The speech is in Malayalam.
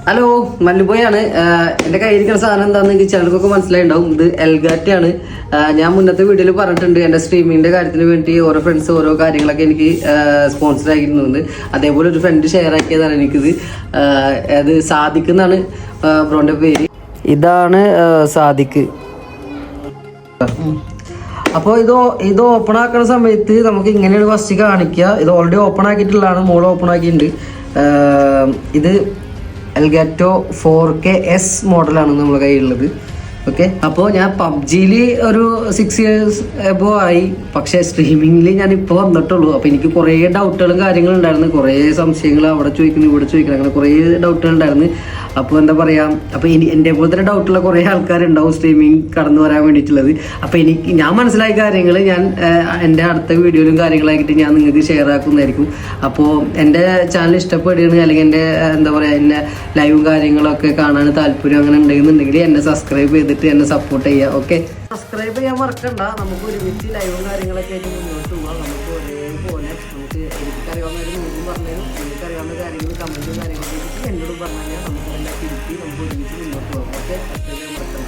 ഹലോ, മല്ലുബോയാണ്. എൻ്റെ കയ്യിരിക്കുന്ന സാധനം എന്താണെന്ന് എനിക്ക് ചിലർക്കൊക്കെ മനസ്സിലായിട്ടുണ്ടാവും. ഇത് എൽഗാറ്റാണ്. ഞാൻ മുന്നത്തെ വീഡിയോയിൽ പറഞ്ഞിട്ടുണ്ട് എൻ്റെ സ്ട്രീമിങ്ങിൻ്റെ കാര്യത്തിന് വേണ്ടി ഓരോ ഫ്രണ്ട്സ് ഓരോ കാര്യങ്ങളൊക്കെ എനിക്ക് സ്പോൺസർ ആക്കിയിരുന്നുണ്ട്. അതേപോലെ ഒരു ഫ്രണ്ട് ഷെയർ ആക്കിയതാണ് എനിക്കിത്. അത് സാദിഖ് എന്നാണ് ബ്രോൻ്റെ പേര്. ഇതാണ് സാദിഖ്. അപ്പോൾ ഇത് ഓപ്പൺ ആക്കുന്ന സമയത്ത് നമുക്ക് ഇങ്ങനെയാണ് ഫസ്റ്റ് കാണിക്കുക. ഇത് ഓൾറെഡി ഓപ്പൺ ആക്കിയിട്ടുള്ളതാണ്, മോൾ ഓപ്പൺ ആക്കിയിട്ടുണ്ട്. ഇത് എൽഗാറ്റോ 4K S മോഡലാണ് നമ്മുടെ കയ്യിലുള്ളത്. ഓക്കെ, അപ്പോൾ ഞാൻ പബ്ജിയിൽ ഒരു 6 years എബോ ആയി. പക്ഷേ സ്ട്രീമിങ്ങിൽ ഞാനിപ്പോൾ വന്നിട്ടുള്ളൂ. അപ്പോൾ എനിക്ക് കുറേ ഡൗട്ടുകളും കാര്യങ്ങളും ഉണ്ടായിരുന്നു, കുറേ സംശയങ്ങൾ അവിടെ ചോദിക്കുന്നു ഇവിടെ ചോദിക്കണം, അങ്ങനെ കുറേ ഡൗട്ടുകൾ ഉണ്ടായിരുന്നു. അപ്പോൾ എന്താ പറയുക, അപ്പോൾ എൻ്റെ പോലെ തന്നെ ഡൗട്ടുള്ള കുറേ ആൾക്കാരുണ്ടാവും സ്ട്രീമിങ് കടന്നു വരാൻ വേണ്ടിയിട്ടുള്ളത്. അപ്പോൾ ഞാൻ മനസ്സിലായ കാര്യങ്ങൾ ഞാൻ എൻ്റെ അടുത്ത വീഡിയോയിലും കാര്യങ്ങളാക്കിയിട്ട് ഞാൻ നിങ്ങൾക്ക് ഷെയർ ആക്കുന്നതായിരിക്കും. അപ്പോൾ എൻ്റെ ചാനൽ ഇഷ്ടപ്പെടുകയാണ്, അല്ലെങ്കിൽ എൻ്റെ എന്താ പറയുക, എൻ്റെ ലൈവും കാര്യങ്ങളൊക്കെ കാണാൻ താല്പര്യം അങ്ങനെ ഉണ്ടെന്നുണ്ടെങ്കിൽ എന്നെ സബ്സ്ക്രൈബ് ചെയ്തിട്ട് എന്നെ സപ്പോർട്ട് ചെയ്യുക. ഓക്കെ, സബ്സ്ക്രൈബ് ചെയ്യാൻ മറക്കണ്ട. നമുക്ക് ഒരുമിച്ച് ലൈവും കാര്യങ്ങളൊക്കെ ആയിട്ട് മുന്നോട്ട് പോകാം. നമുക്ക് ഒരേപോലെ നമുക്ക് എനിക്കറിയാവുന്ന ഒരു മൂന്നും പറഞ്ഞാലും എനിക്കറിയാവുന്ന കാര്യങ്ങൾ കമൻറ്റും കാര്യങ്ങളൊക്കെ എന്നോട് പറഞ്ഞാൽ നമുക്ക് എല്ലാം തിരുത്തി നമുക്ക് ഒരുമിച്ച് മുന്നോട്ട് പോകാം. ഓക്കെ.